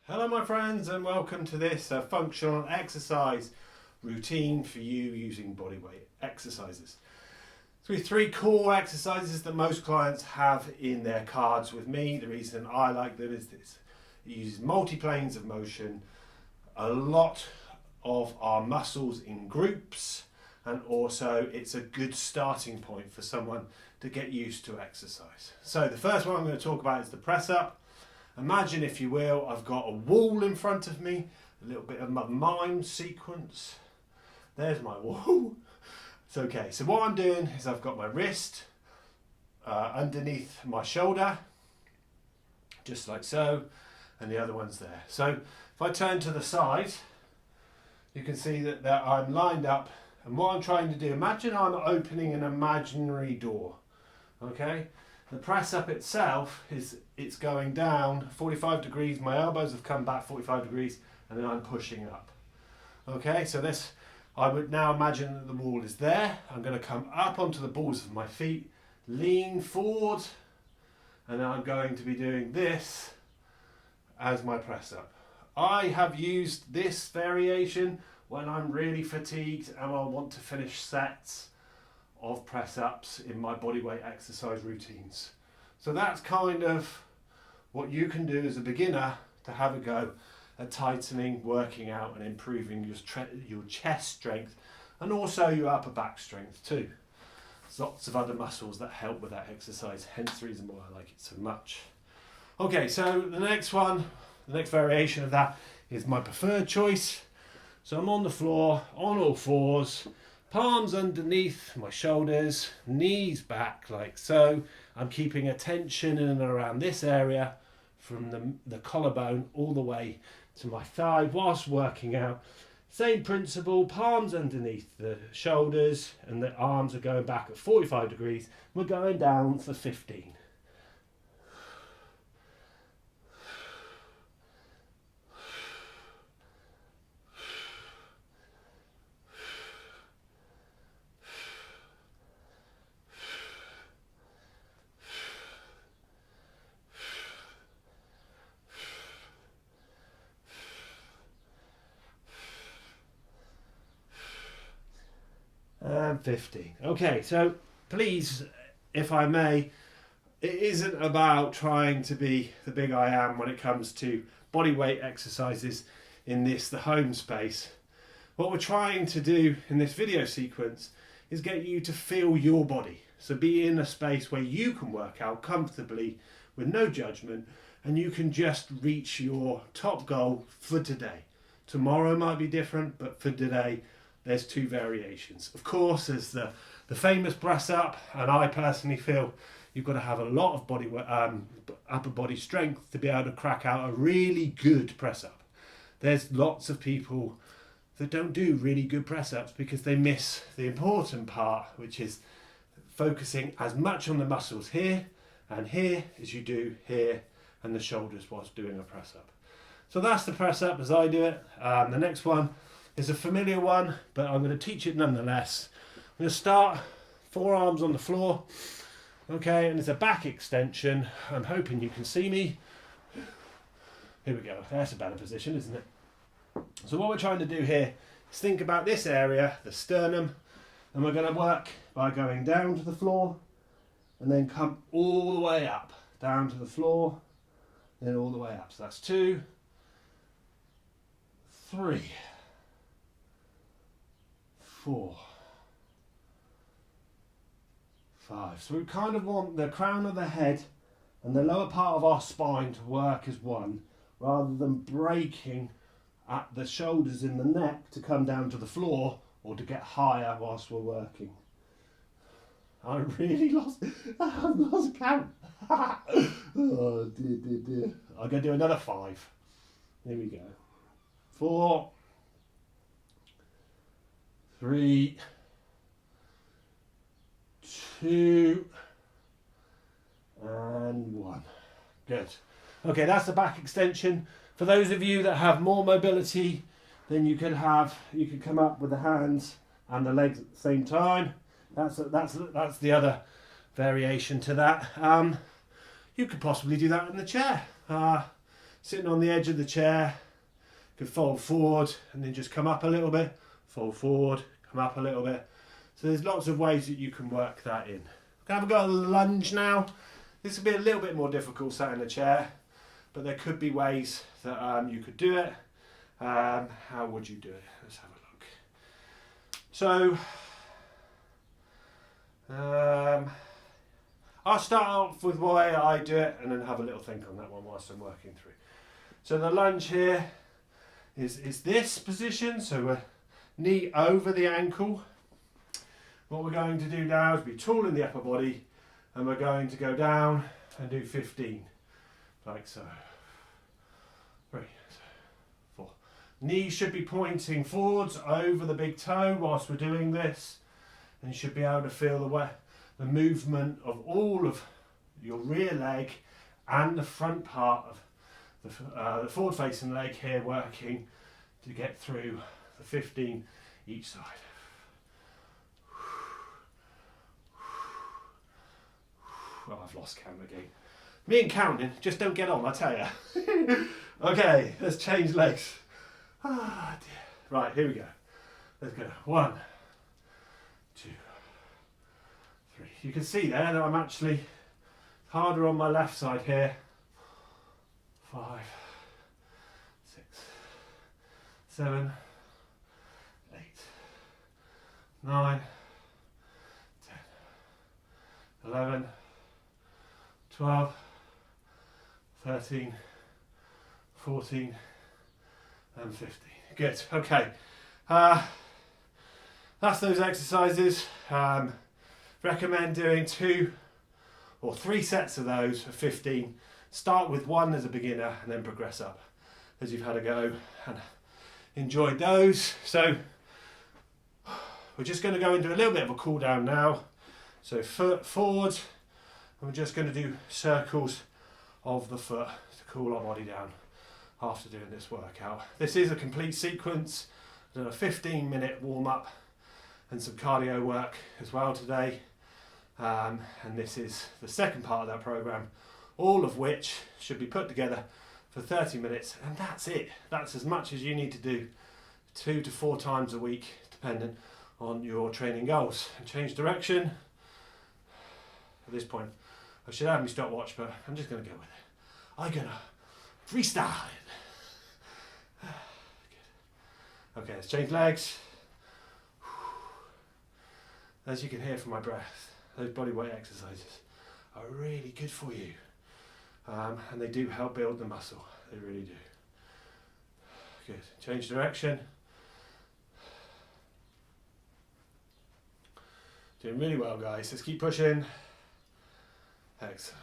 Hello my friends and welcome to this functional exercise routine for you using Bodyweight Exercises. Three core exercises that most clients have in their cards with me. The reason I like them is this. It uses multi-planes of motion, a lot of our muscles in groups, and also it's a good starting point for someone to get used to exercise. So the first one I'm going to talk about is the press up. Imagine, if you will, I've got a wall in front of me, a little bit of my mime sequence. There's my wall. It's okay. So what I'm doing is I've got my wrist underneath my shoulder, just like so, and the other one's there. So if I turn to the side, you can see that I'm lined up, and what I'm trying to do, imagine I'm opening an imaginary door, okay? The press up itself it's going down 45 degrees, my elbows have come back 45 degrees, and then I'm pushing up. Okay, so this, I would now imagine that the wall is there. I'm going to come up onto the balls of my feet, lean forward, and then I'm going to be doing this as my press up. I have used this variation when I'm really fatigued and I want to finish sets of press ups in my bodyweight exercise routines. So that's kind of what you can do as a beginner to have a go at tightening, working out and improving your chest strength and also your upper back strength too. There's lots of other muscles that help with that exercise, hence the reason why I like it so much. Okay, so the next variation of that is my preferred choice. So I'm on the floor, on all fours, palms underneath my shoulders, knees back like so. I'm keeping a tension in and around this area from the collarbone all the way to my thigh whilst working out. Same principle, palms underneath the shoulders and the arms are going back at 45 degrees. We're going down for 15. And 15. Okay, so please, if I may, it isn't about trying to be the big I am when it comes to bodyweight exercises in the home space. What we're trying to do in this video sequence is get you to feel your body. So be in a space where you can work out comfortably with no judgment and you can just reach your top goal for today. Tomorrow might be different, but for today, there's two variations. Of course, there's the famous press up, and I personally feel you've got to have a lot of upper body strength to be able to crack out a really good press up. There's lots of people that don't do really good press ups because they miss the important part, which is focusing as much on the muscles here and here as you do here and the shoulders whilst doing a press up. So that's the press up as I do it. The next one is a familiar one, but I'm going to teach it nonetheless. I'm going to start forearms on the floor, okay, and it's a back extension. I'm hoping you can see me. Here we go. That's a better position, isn't it? So what we're trying to do here is think about this area, the sternum, and we're going to work by going down to the floor and then come all the way up, down to the floor, then all the way up. So that's 2, 3, 4, 5. So we kind of want the crown of the head and the lower part of our spine to work as one, rather than breaking at the shoulders in the neck to come down to the floor or to get higher whilst we're working. I really lost count. Oh dear. I'm going to do another 5. Here we go. 4, 3, 2, and 1. Good. Okay, that's the back extension. For those of you that have more mobility, then you could come up with the hands and the legs at the same time. That's the other variation to that. You could possibly do that in the chair. Sitting on the edge of the chair, you can fold forward and then just come up a little bit, fold forward, come up a little bit. So there's lots of ways that you can work that in. We're going to have a go at a lunge now. This will be a little bit more difficult sat in a chair, but there could be ways that you could do it. How would you do it? Let's have a look. So, I'll start off with the way I do it and then have a little think on that one whilst I'm working through. So the lunge here is this position, so we're knee over the ankle. What we're going to do now is be tall in the upper body, and we're going to go down and do 15, like so. 3, 4. Knees should be pointing forwards over the big toe whilst we're doing this, and you should be able to feel the movement of all of your rear leg and the front part of the forward facing leg here working to get through the 15 each side. Well, I've lost count again. Me and counting just don't get on, I tell you. Okay, let's change legs. Ah, dear. Right, here we go. Let's go. 1, 2, 3. You can see there that I'm actually harder on my left side here. 5, 6, 7, 8, 9, 10, 11, 12, 13, 14 and 15. Good, okay. That's those exercises. Recommend doing 2 or 3 sets of those for 15. Start with 1 as a beginner and then progress up as you've had a go and enjoyed those. So we're just going to go into a little bit of a cool down now. So foot forward, and we're just going to do circles of the foot to cool our body down after doing this workout. This is a complete sequence. I've done a 15-minute warm-up and some cardio work as well today. And this is the second part of that program, all of which should be put together for 30 minutes, and that's it. That's as much as you need to do 2 to 4 times a week, depending on your training goals. And change direction. At this point, I should have my stopwatch, but I'm just going to go with it. I'm going to freestyle it. Good. Okay, let's change legs. As you can hear from my breath, those bodyweight exercises are really good for you. And they do help build the muscle. They really do. Good. Change direction. Doing really well, guys. Let's keep pushing. Excellent.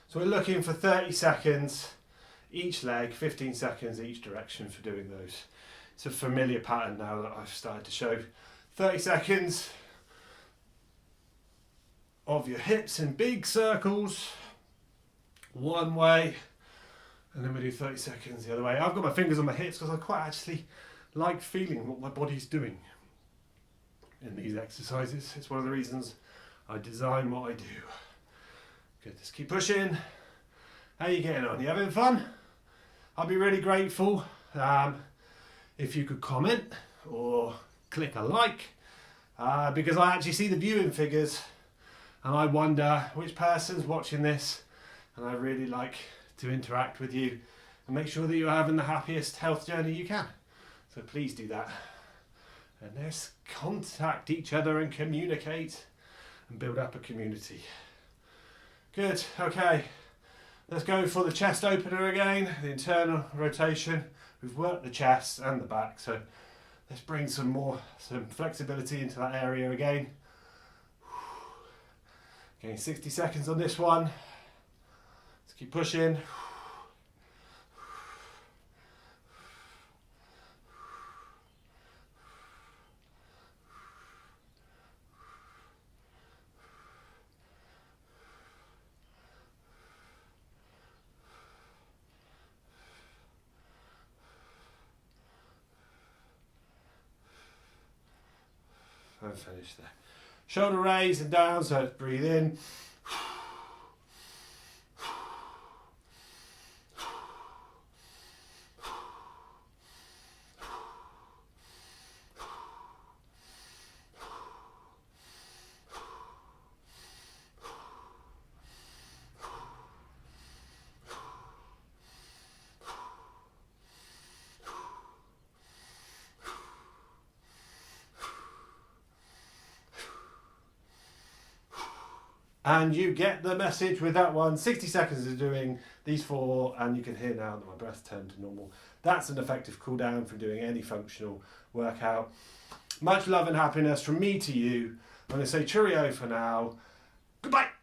So we're looking for 30 seconds each leg, 15 seconds each direction for doing those. It's a familiar pattern now that I've started to show. 30 seconds of your hips in big circles, one way, and then we do 30 seconds the other way. I've got my fingers on my hips because I quite actually like feeling what my body's doing in these exercises. It's one of the reasons I design what I do. Good, let's keep pushing. How are you getting on? You having fun? I'd be really grateful if you could comment or click a like, because I actually see the viewing figures and I wonder which person's watching this, and I really like to interact with you and make sure that you're having the happiest health journey you can. So please do that. And let's contact each other and communicate and build up a community. Good, okay. Let's go for the chest opener again, the internal rotation. We've worked the chest and the back, so let's bring some flexibility into that area again. Okay, 60 seconds on this one. Let's keep pushing. And finish there. Shoulder raise and down, so breathe in. And you get the message with that one. 60 seconds of doing these 4, and you can hear now that my breath turned to normal. That's an effective cool down from doing any functional workout. Much love and happiness from me to you. I'm going to say cheerio for now. Goodbye.